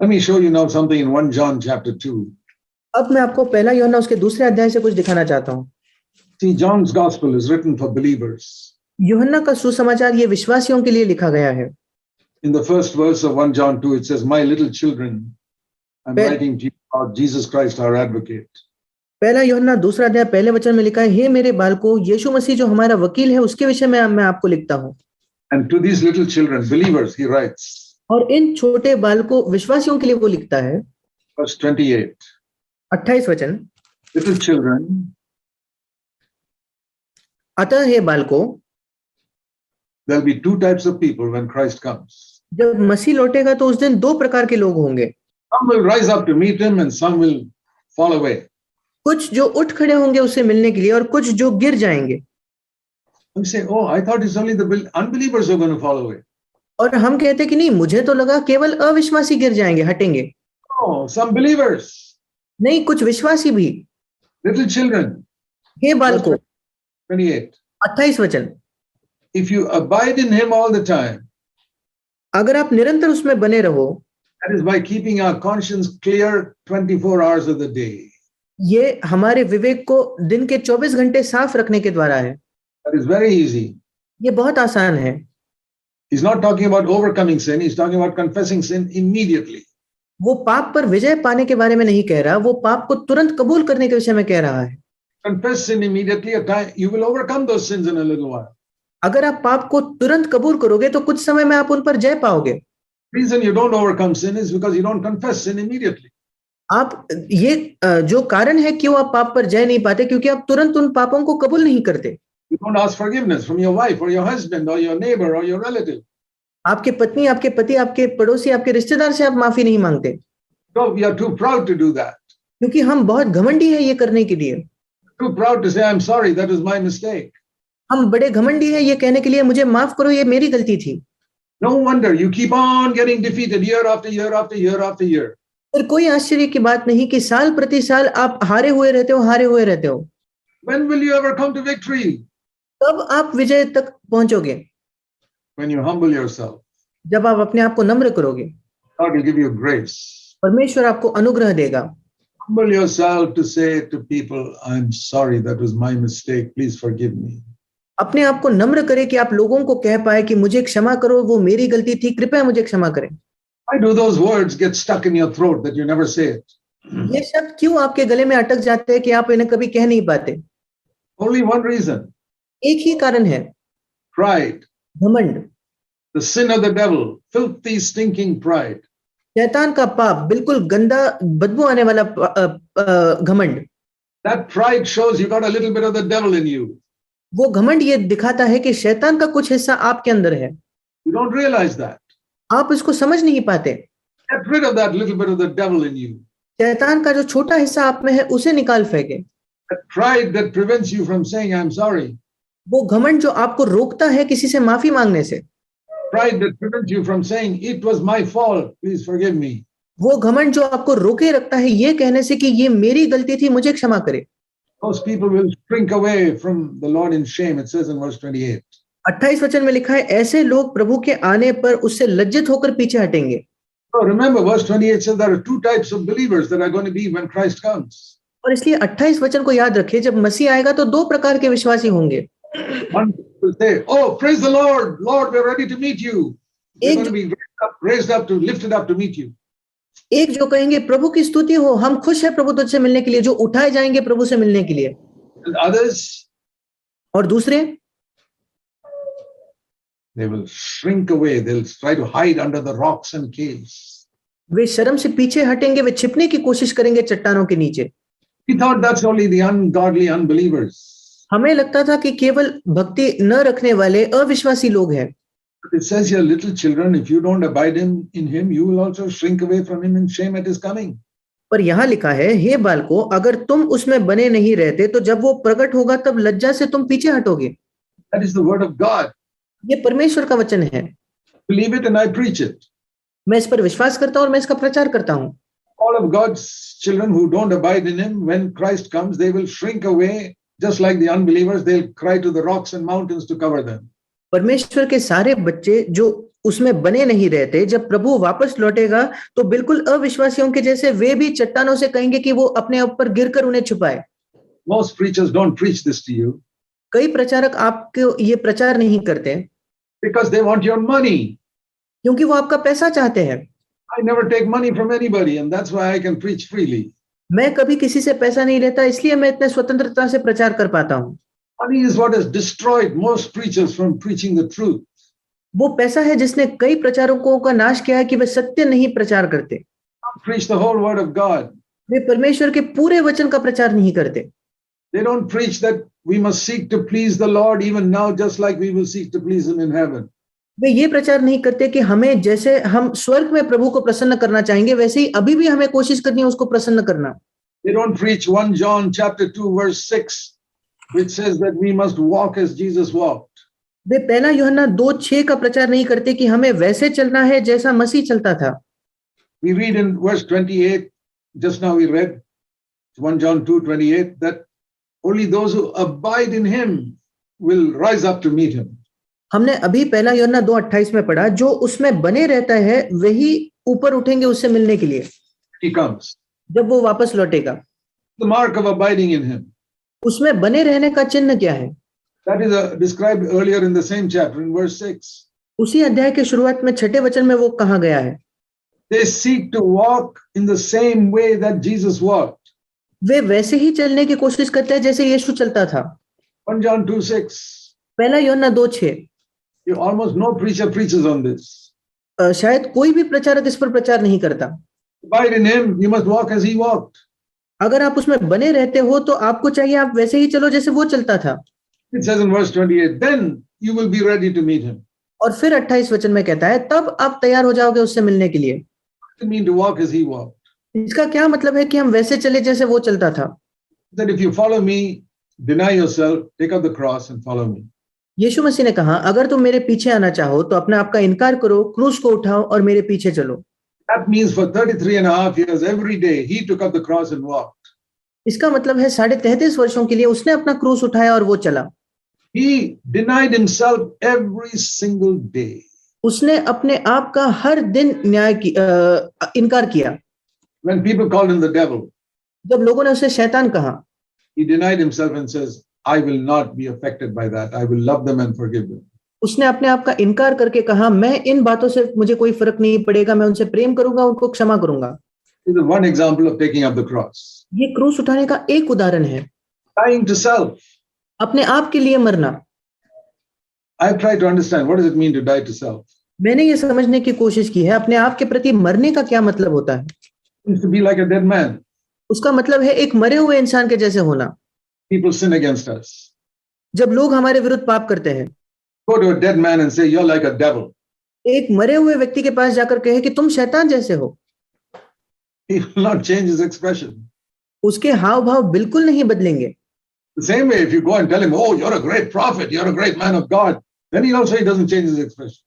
Let me show you now something in 1 John chapter 2. अब मैं आपको पहला यूहन्ना उसके दूसरे अध्याय से कुछ दिखाना चाहता हूँ। See, John's gospel is written for believers. यूहन्ना का सुसमाचार ये विश्वासियों के लिए लिखा गया है। In the first verse of 1 John 2, it says, "My little children, I'm writing to you about Jesus Christ, our advocate." पहला यूहन्ना दूसरा अध्याय पहले वचन में लिखा है, हे मेरे बालकों, यीशु मसीह जो हमारा वकील है उसके विषय में मैं आपको लिखता हूँ। And to these little children, believers, he writes. और इन छोटे बालकों विश्वासियों के लिए वो लिखता है। Verse 28. 28 वचन, Little children, अतः हे बालकों, there'll be two types of people when Christ comes. जब मसीह लौटेगा तो उस दिन दो प्रकार के लोग होंगे। Some will rise up to meet him and some will fall away. कुछ जो उठ खड़े होंगे उससे मिलने के लिए और कुछ जो गिर जाएंगे। We say, oh, I thought it's only the unbelievers who are going to fall away. और हम कहते कि नहीं, मुझे तो लगा केवल अविश्वासी गिर जाएंगे, हटेंगे। Oh, some believers. नहीं, कुछ विश्वासी भी। Little children. हे बालकों, 28. 28 वचन, If you abide in him all the time, अगर आप निरंतर उसमें बने रहो, that is by keeping our conscience clear 24 hours of the day. ये हमारे विवेक को दिन के 24 घंटे साफ रखने के द्वारा है। That is very easy. ये बहुत आसान है। He's not talking about overcoming sin. He's talking about confessing sin immediately. वो पाप पर विजय पाने के बारे में नहीं कह रहा, वो पाप को तुरंत कबूल करने के विषय में कह रहा है। Confess sin immediately. At time, you will overcome those sins in a little while. अगर आप पाप को तुरंत कबूल करोगे तो कुछ समय में आप उन पर जय पाओगे। Reason you don't overcome sin is because you don't confess sin immediately. आप ये जो कारण है क्यों आप पाप पर जय नहीं पाते, क्योंकि आप तुरंत उन पापों को कबूल नहीं करते। You don't ask forgiveness from your wife or your husband or your neighbor or your relative. आपके पत्नी, आपके पति, आपके पड़ोसी, आपके रिश्तेदार से आप माफी नहीं मांगते, No, we are too proud to do that. क्योंकि हम बहुत घमंडी है ये करने के लिए। Too proud to say, I'm sorry, that was my mistake. हम बड़े घमंडी है ये कहने के लिए, मुझे माफ करो, ये मेरी गलती थी। No wonder you keep on getting defeated year after year after year after year. फिर कोई आश्चर्य की बात नहीं कि साल प्रति साल आप हारे हुए रहते हो। When will you ever come to victory? कब आप विजय तक पहुंचोगे? When you humble yourself. जब आप अपने आप को नम्र करोगे। God will give you grace. परमेश्वर आपको अनुग्रह देगा। Humble yourself to say to people, I'm sorry, that was my mistake, please forgive me. अपने आप को नम्र करें कि आप लोगों को कह पाए कि मुझे क्षमा करो, वो मेरी गलती थी, कृपया मुझे क्षमा करें। Why do those words get stuck in your throat that you never say it? ये शब्द क्यों आपके गले में अटक जाते हैं कि आप इन्हें कभी कह नहीं पाते? Only one reason. एक ही कारण है, Pride. घमंड। The sin of the devil, filthy, stinking pride. शैतान का पाप, बिल्कुल गंदा बदबू आने वाला घमंड। That pride shows you got a little bit of the devil in you. वो घमंड ये दिखाता है कि शैतान का कुछ हिस्सा आपके अंदर है। You don't realize that. आप इसको समझ नहीं पाते। Get rid of that little bit of the devil in you. शैतान का जो छोटा हिस्सा आप में है उसे निकाल फेंके। That pride that prevents you from saying, I'm sorry. वो घमंड जो आपको रोकता है किसी से माफी मांगने से। Pride that prevents you from saying, it was my fault, please forgive me. वो घमंड जो आपको रोके रखता है ये कहने से कि ये मेरी गलती थी, मुझे क्षमा करे। Most people will shrink away from the Lord in shame, it says in verse 28. 28 वचन में लिखा है, ऐसे लोग प्रभु के आने पर उससे लज्जित होकर पीछे हटेंगे। So remember, verse 28 says there are two types of believers that are going to be when Christ comes. और इसलिए 28 वचन को याद रखिए, जब मसीह आएगा तो दो प्रकार के विश्वासी होंगे। One will say, oh, praise the Lord, Lord, we're ready to meet you. We're going to be raised up, lifted up to meet you. एक जो कहेंगे प्रभु की स्तुति हो, हम खुश है प्रभु तुझसे मिलने के लिए, जो उठाए जाएंगे प्रभु से मिलने के लिए। And others, और दूसरे, they will shrink away, they'll try to hide under the rocks and caves. वे शर्म से पीछे हटेंगे, वे छिपने की कोशिश करेंगे चट्टानों के नीचे। We thought that's only the ungodly unbelievers. हमें लगता था कि केवल भक्ति न रखने वाले अविश्वासी लोग हैं। But it says here, little children, if you don't abide in him, you will also shrink away from him in shame at his coming. पर यहाँ लिखा है, हे बालकों, अगर तुम उसमें बने नहीं रहते तो जब वो प्रकट होगा तब लज्जा से तुम पीछे हटोगे। That is the word of God. ये परमेश्वर का वचन है। Believe it and I preach it. मैं इस पर विश्वास करता हूँ और मैं इसका प्रचार करता हूँ। All of God's children who don't abide in him, when Christ comes, they will shrink away, just like the unbelievers. They'll cry to the rocks and mountains to cover them. परमेश्वर के सारे बच्चे जो उसमें बने नहीं रहते, जब प्रभु वापस लौटेगा तो बिल्कुल अविश्वासियों के जैसे वे भी चट्टानों से कहेंगे कि वो अपने ऊपर गिरकर उन्हें छुपाए। Most preachers don't preach this to you कई प्रचारक आपको ये प्रचार नहीं करते because they want your money. क्योंकि वो आपका पैसा चाहते हैं। I never take money from anybody, and that's why I can preach freely. मैं कभी किसी से पैसा नहीं लेता, इसलिए मैं इतने स्वतंत्रता से प्रचार कर पाता हूँ। Money is what has destroyed most preachers from preaching the truth. वो पैसा है जिसने कई प्रचारकों का नाश किया है कि वे सत्य नहीं प्रचार करते, Don't preach the whole word of God. वे परमेश्वर के पूरे वचन का प्रचार नहीं करते। They don't preach that we must seek to please the Lord even now, just like we will seek to please Him in heaven. वे ये प्रचार नहीं करते कि हमें जैसे हम स्वर्ग में प्रभु को प्रसन्न करना चाहेंगे वैसे ही अभी भी हमें कोशिश करनी है उसको प्रसन्न करना। They don't preach 1 John chapter 2 verse 6, which says that we must walk as Jesus walked. वे पहला यूहन्ना 2:6 का प्रचार नहीं करते कि हमें वैसे चलना है जैसा मसीह चलता था। We read in verse 28, just now we read 1 John 2:28, that only those who abide in Him will rise up to meet Him. हमने अभी पहला यूहन्ना 2:28 में पढ़ा, जो उसमें बने रहता है वही ऊपर उठेंगे उससे मिलने के लिए He comes. जब वो वापस लौटेगा। The mark of abiding in Him. उसमें बने रहने का चिन्ह क्या है? That is described earlier in the same chapter in verse 6. उसी अध्याय के शुरुआत में 6ठे वचन में वो कहा गया है, They seek to walk in the same way that Jesus walked. वे वैसे ही चलने की कोशिश करते हैं जैसे यीशु चलता था। 1 John 2:6. पहला यूहन्ना 2:6। You almost no preacher preaches on this. शायद कोई भी प्रचारक इस पर प्रचार नहीं करता। Abide in Him, you must walk as He walked. अगर आप उसमें बने रहते हो तो आपको चाहिए आप वैसे ही चलो जैसे वो चलता था। It says in verse 28, then you will be ready to meet Him. और फिर 28 वचन में कहता है, तब आप तैयार हो जाओगे उससे मिलने के लिए। What does it mean to walk as He walked? इसका क्या मतलब है कि हम वैसे चले जैसे वो चलता था? That if you follow me, deny yourself, take up the cross and follow me. यीशु मसीह ने कहा, अगर तुम मेरे पीछे आना चाहो तो अपने आप का इनकार करो, क्रूस को उठाओ और मेरे पीछे चलो। That means for 33.5 years, every day, He took up the cross and walked. इसका मतलब है 33.5 वर्षों के लिए उसने अपना क्रूस उठाया और वो चला। He denied Himself every single day. उसने अपने आप का हर दिन इनकार किया। When people called Him the devil, जब लोगों ने उसे शैतान कहा, He denied Himself and says, I will not be affected by that. I will love them and forgive them. उसने अपने आप का इनकार करके कहा, मैं इन बातों से मुझे कोई फर्क नहीं पड़ेगा, मैं उनसे प्रेम करूंगा, उनको क्षमा करूंगा। This is one example of taking up the cross. ये क्रूस उठाने का एक उदाहरण है। Dying to self. अपने आप के लिए मरना। I've tried to understand what does it mean to die to self. मैंने ये समझने की कोशिश की है अपने आप के प्रति मरने का क्या मतलब होता है। It means to be like a dead man. उसका मतलब है एक मरे हुए इंसान के जैसे होना। People sin against us. जब लोग हमारे विरुद्ध पाप करते हैं, Go to a dead man and say, you're like a devil. एक मरे हुए व्यक्ति के पास जाकर कहे कि तुम शैतान जैसे हो, He will not change his expression. उसके हाव भाव बिल्कुल नहीं बदलेंगे। The same way, if you go and tell him, oh, you're a great prophet, you're a great man of God, then he doesn't change his expression.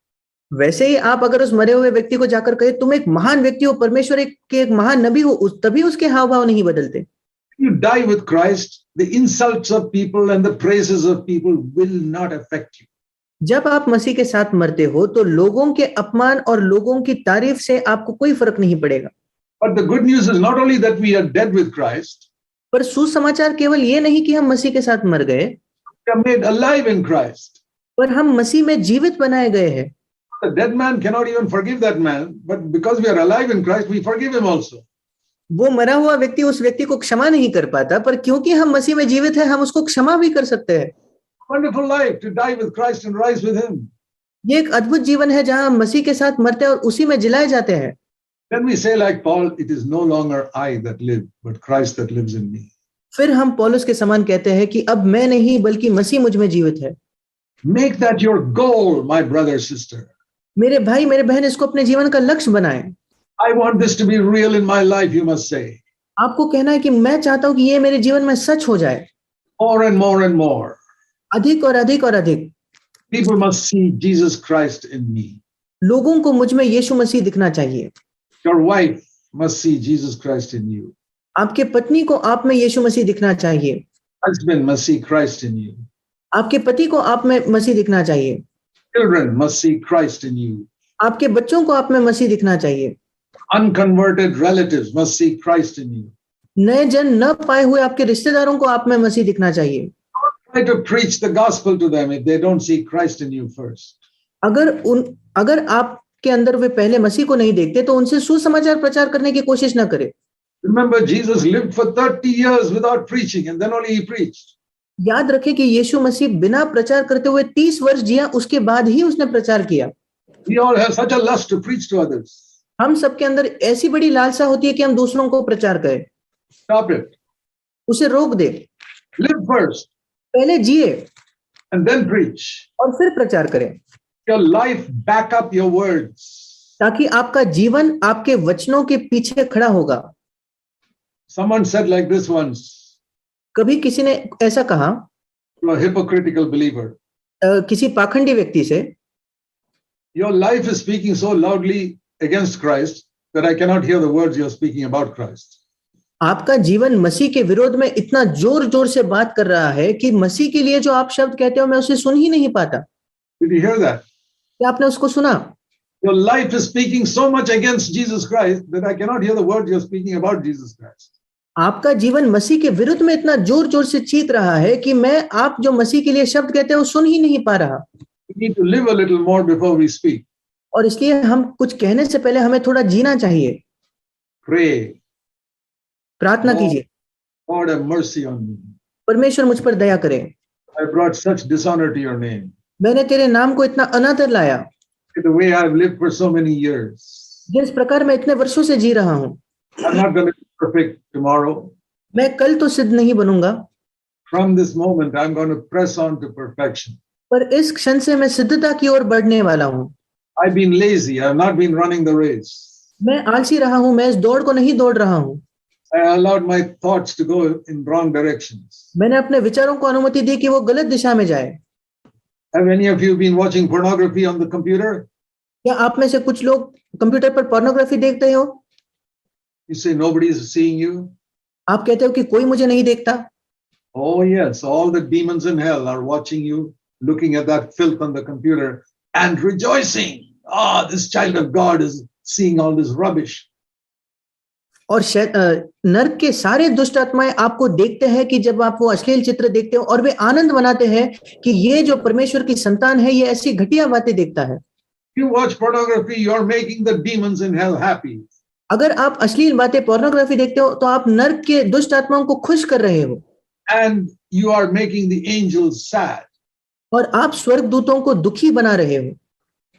वैसे ही आप अगर उस मरे हुए व्यक्ति को जाकर कहे तुम एक महान व्यक्ति हो, परमेश्वर के एक महान नबी हो, तभी उसके हाव भाव नहीं बदलते। If you die with Christ, the insults of people and the praises of people will not affect you. जब आप मसीह के साथ मरते हो तो लोगों के अपमान और लोगों की तारीफ से आपको कोई फर्क नहीं पड़ेगा। But the good news is not only that we are dead with Christ, पर सुसमाचार केवल ये नहीं कि हम मसीह के साथ मर गए, we are made alive in Christ. पर हम मसीह में जीवित बनाए गए हैं। The dead man cannot even forgive that man, but because we are alive in Christ, we forgive him also. वो मरा हुआ व्यक्ति उस व्यक्ति को क्षमा नहीं कर पाता, पर क्योंकि हम मसीह में जीवित हैं, हम उसको क्षमा भी कर सकते हैं। Wonderful life to die with Christ and rise with Him. ये एक अद्भुत जीवन है जहां हम मसीह के साथ मरते हैं और उसी में जिलाए जाते हैं। Then we say like Paul, it is no longer I that live, but Christ that lives in me. फिर हम पौलुस के समान कहते हैं कि अब मैं नहीं बल्कि मसीह मुझ में जीवित है। Make that your goal, my brother, sister. मेरे भाई मेरे बहन इसको अपने जीवन का लक्ष्य बनाएं। I want this to be real in my life, you must say. आपको कहना है कि मैं चाहता हूं कि ये मेरे जीवन में सच हो जाए। More and more and more. अधिक और अधिक और अधिक। People must see Jesus Christ in me. लोगों को मुझ में यीशु मसीह दिखना चाहिए। Your wife must see Jesus Christ in you. आपके पत्नी को आप में यीशु मसीह दिखना चाहिए। Husband must see Christ in you. आपके पति को आप में मसीह दिखना चाहिए। Children must see Christ in you. आपके बच्चों को आप में मसीह दिखना चाहिए। Unconverted relatives must see Christ in you. नए जन्म न पाए हुए आपके रिश्तेदारों को आप में मसीह दिखना चाहिए। Try to preach the gospel to them if they don't see Christ in you first. अगर आपके अंदर वे पहले मसीह को नहीं देखते तो उनसे सुसमाचार प्रचार करने की कोशिश न करें। Remember, Jesus lived for 30 years without preaching, and then only he preached. याद रखें कि यीशु मसीह बिना प्रचार करते हुए 30 वर्ष जिया, उसके बाद ही उसने प्रचार किया। We all have such a lust to preach to others. हम सबके अंदर ऐसी बड़ी लालसा होती है कि हम दूसरों को प्रचार करें। Stop it. उसे रोक दे। Live first पहले जिए and then preach. और फिर प्रचार करें, Your life back up your words. ताकि आपका जीवन आपके वचनों के पीछे खड़ा होगा। Someone said like this once कभी किसी ने ऐसा कहा to a hypocritical believer. किसी पाखंडी व्यक्ति से, Your life is speaking so loudly against Christ that I cannot hear the words you're speaking about Christ. आपका जीवन मसीह के विरोध में इतना जोर जोर से बात कर रहा है कि मसीह के लिए जो आप शब्द कहते हो मैं उसे सुन ही नहीं पाता। Did you hear that? क्या आपने उसको सुना? Your life is speaking so much against Jesus Christ that I cannot hear the words you're speaking about Jesus Christ. आपका जीवन मसीह के विरुद्ध में इतना जोर जोर से चीख रहा है कि मैं आप जो मसीह के लिए शब्द कहते हो सुन ही नहीं पा रहा। We need to live a little more before we speak. और इसलिए हम कुछ कहने से पहले हमें थोड़ा जीना चाहिए। Pray. प्रार्थना कीजिए, Lord, have mercy on me. परमेश्वर मुझ पर दया करे। I brought such dishonor to your name. मैंने तेरे नाम को इतना अनादर लाया। The way I've lived for so many years. जिस प्रकार मैं इतने वर्षों से जी रहा हूँ, I'm not going to be perfect tomorrow. मैं कल तो सिद्ध नहीं बनूंगा, From this moment, I'm going to press on to perfection. पर इस क्षण से मैं सिद्धता की ओर बढ़ने वाला हूँ। I've been lazy. I've not been running the race. मैं आलसी रहा हूँ, मैं इस दौड़ को नहीं दौड़ रहा हूँ। I allowed my thoughts to go in wrong directions. मैंने अपने विचारों को अनुमति दी कि वो गलत दिशा में जाए। Have any of you been watching pornography on the computer? क्या आप में से कुछ लोग कंप्यूटर पर पोर्नोग्राफी देखते हो? You say nobody is seeing you. आप कहते हो कि कोई मुझे नहीं देखता। Oh yes, all the demons in hell are watching you, looking at that filth on the computer and rejoicing. Ah, this child of God is seeing all this rubbish. और नरक के सारे दुष्ट आत्माएं आपको देखते हैं कि जब आप वो अश्लील चित्र देखते हो, और वे आनंद मनाते हैं कि ये जो परमेश्वर की संतान है ये ऐसी घटिया बातें देखता है। You watch pornography, you're making the demons in hell happy. अगर आप अश्लील बातें पोर्नोग्राफी देखते हो तो आप नरक के दुष्ट आत्माओं को खुश कर रहे हो, And you are making the angels sad. और आप स्वर्गदूतों को दुखी बना रहे हो।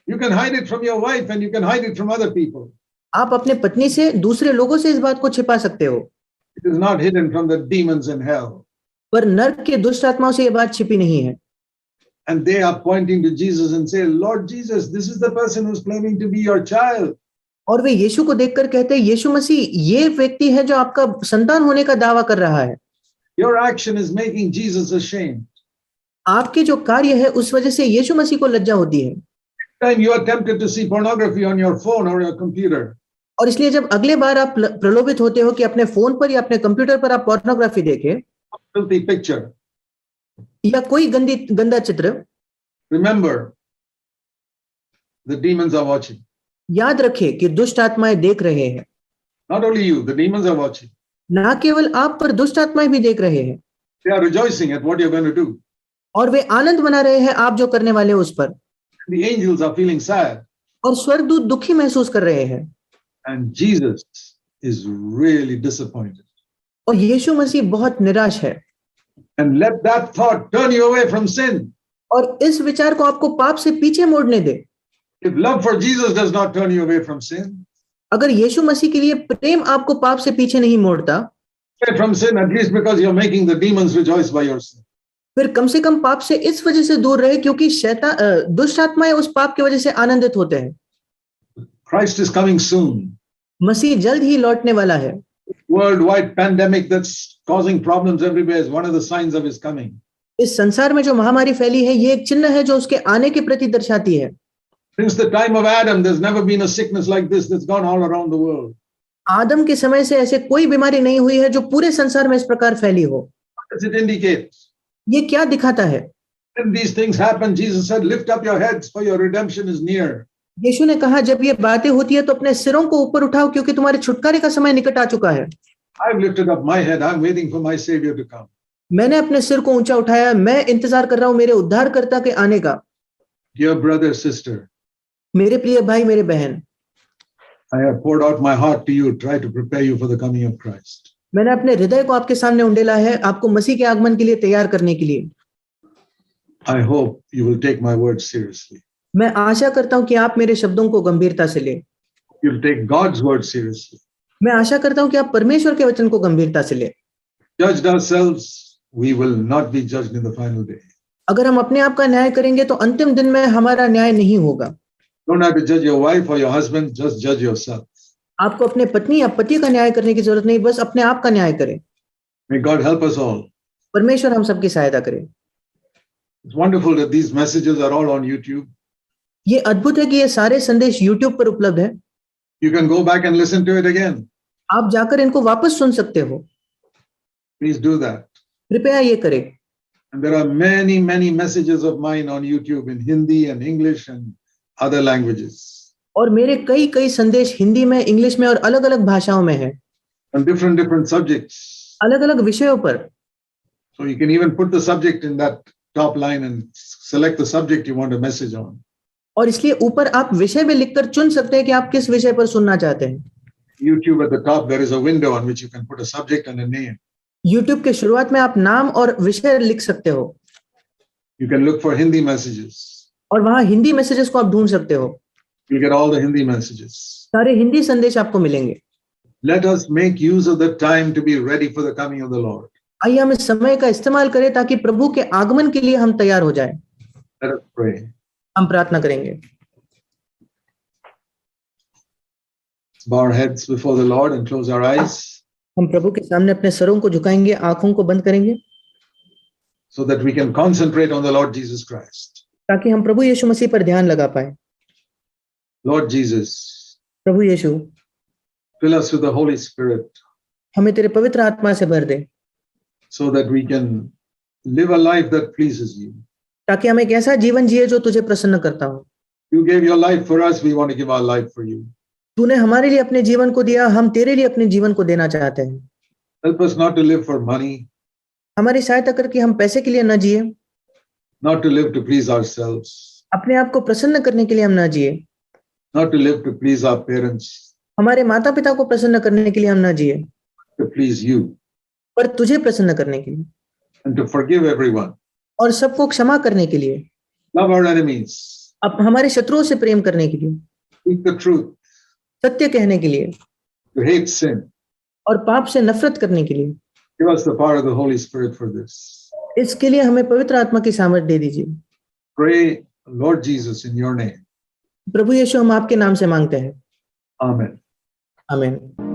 You can hide it from your wife and you can hide it from other people. आप अपने पत्नी से, दूसरे लोगों से इस बात को छिपा सकते हो, It is not hidden from the demons in hell. पर नरक के दुष्ट आत्माओं से ये बात छिपी नहीं है। And they are pointing to Jesus and say, Lord Jesus, this is the person who's claiming to be your child. और वे यीशु को देखकर कहते हैं, यीशु मसीह ये व्यक्ति है जो आपका संतान होने का दावा कर रहा है। Your action is making Jesus ashamed. आपके जो कार्य है उस वजह से यीशु मसीह को लज्जा होती है। Time you are tempted to see pornography on your phone or your computer. और इसलिए जब अगले बार आप प्रलोभित होते हो कि अपने फोन पर या अपने कंप्यूटर पर आप पोर्नोग्राफी देखें, Filthy picture. या कोई गंदा चित्र, Remember, the demons are watching. याद रखें कि दुष्ट आत्माएं देख रहे हैं। Not only you, the demons are watching. ना केवल आप पर दुष्ट आत्माएं भी देख रहे हैं, They are rejoicing at what you're going to do. और वे आनंद मना रहे हैं आप जो करने वाले हो उस पर। The angels are feeling sad. और स्वर्गदूत दुखी महसूस कर रहे हैं। And Jesus is really disappointed. और यीशु मसीह बहुत निराश है। And let that thought turn you away from sin. और इस विचार को आपको पाप से पीछे मोड़ने दे। If love for Jesus does not turn you away from sin, अगर यीशु मसीह के लिए प्रेम आपको पाप से पीछे नहीं मोड़ता, away from sin at least because you're making the demons rejoice by your sin. फिर कम से कम पाप से इस वजह से दूर रहे क्योंकि दुष्ट आत्माएं उस पाप की वजह से आनंदित होते हैं। Christ is coming soon. मसीह जल्द ही लौटने वाला है। Worldwide pandemic that's causing problems everywhere is one of the signs of his coming. इस संसार में जो महामारी फैली है ये एक चिन्ह है जो उसके आने के प्रति दर्शाती है। Since the time of Adam, there's never been a sickness like this that's gone all around the world. आदम के समय से ऐसे कोई बीमारी नहीं हुई है जो पूरे संसार में इस प्रकार फैली हो। What does it indicate? ये क्या दिखाता है? When these things happen, Jesus said, lift up your heads for your redemption is near. यीशु ने कहा जब ये बातें होती है तो अपने सिरों को ऊपर उठाओ क्योंकि तुम्हारे छुटकारे का समय निकट आ चुका है। I've lifted up my head. I'm waiting for my Savior to come. मैंने अपने सिर को ऊंचा उठाया, मैं इंतजार कर रहा हूं मेरे उद्धारकर्ता के आने का। Dear brother, sister, मेरे प्रिय भाई, मेरे बहन, I have poured out my heart to you, try to prepare you for the coming of Christ. मैंने अपने हृदय को आपके सामने उंडेला है आपको मसीह के आगमन के लिए तैयार करने के लिए। I hope you will take my words seriously. मैं आशा करता हूं कि आप मेरे शब्दों को गंभीरता से लें। You'll take God's word seriously. मैं आशा करता हूं कि आप परमेश्वर के वचन को गंभीरता से लें। Judged ourselves, we will not be judged in the final day. अगर हम अपने आप का न्याय करेंगे तो अंतिम दिन में हमारा न्याय नहीं होगा। Don't have to judge your wife or your husband, just judge yourself. आपको अपने पत्नी या पति का न्याय करने की जरूरत नहीं, बस अपने आप का न्याय करें। May God help us all. परमेश्वर हम सबकी सहायता करे। It's wonderful that these messages are all on YouTube. ये अद्भुत है कि ये सारे संदेश YouTube पर उपलब्ध है। You can go back and listen to it again. आप जाकर इनको वापस सुन सकते हो। Please do that. कृपया ये करें। And there are many, many messages of mine on YouTube in Hindi and English and other languages. और मेरे कई कई संदेश हिंदी में, इंग्लिश में और अलग अलग भाषाओं में है, On different subjects. अलग अलग विषयों पर। So you can even put the subject in that top line and select the subject you want a message on. और इसलिए ऊपर आप विषय में लिखकर चुन सकते हैं कि आप किस विषय पर सुनना चाहते हैं। YouTube at the top, there is a window on which you can put a subject and a name. YouTube के शुरुआत में आप नाम और विषय लिख सकते हो। You can look for Hindi messages. और वहां हिंदी मैसेजेस को आप ढूंढ सकते हो। You'll get all the Hindi messages. सारे हिंदी संदेश आपको मिलेंगे। Let us make use of the time to be ready for the coming of the Lord. आइए हम इस समय का इस्तेमाल करें ताकि प्रभु के आगमन के लिए हम तैयार हो जाएं। Let us pray. हम प्रार्थना करेंगे। Bow our heads before the Lord and close our eyes हम प्रभु के सामने अपने सरों को झुकाएंगे, आंखों को बंद करेंगे so that we can concentrate on the Lord Jesus Christ. ताकि हम प्रभु यीशु मसीह पर ध्यान लगा पाए। Lord Jesus, Prabhu Yeshu, fill us with the Holy Spirit हमें तेरे पवित्र आत्मा से भर दे so that we can live a life that pleases you. ताकि हम एक ऐसा जीवन जिए जो तुझे प्रसन्न करता हो। You gave your life for us, we want to give our life for you. तूने हमारे लिए अपने जीवन को दिया, हम तेरे लिए अपने जीवन को देना चाहते हैं। Help us not to live for money, हमारी सहायता करके हम पैसे के लिए न जिए, not to live to please ourselves, अपने आप को प्रसन्न करने के लिए हम न जिए, not to live to please our parents, हमारे माता पिता को प्रसन्न करने के लिए हम न जिए, to please you, पर तुझे प्रसन्न करने के लिए and to forgive everyone. और सबको क्षमा करने के लिए, Love our enemies, अब हमारे शत्रुओं से प्रेम करने के लिए, speak the truth, सत्य कहने के लिए to hate sin. और पाप से नफरत करने के लिए। Give us the power of the Holy Spirit for this. इसके लिए हमें पवित्र आत्मा की सामर्थ्य दे दीजिए। Pray, Lord Jesus, in your name. प्रभु यीशु, हम आपके नाम से मांगते हैं। Amen. आमीन।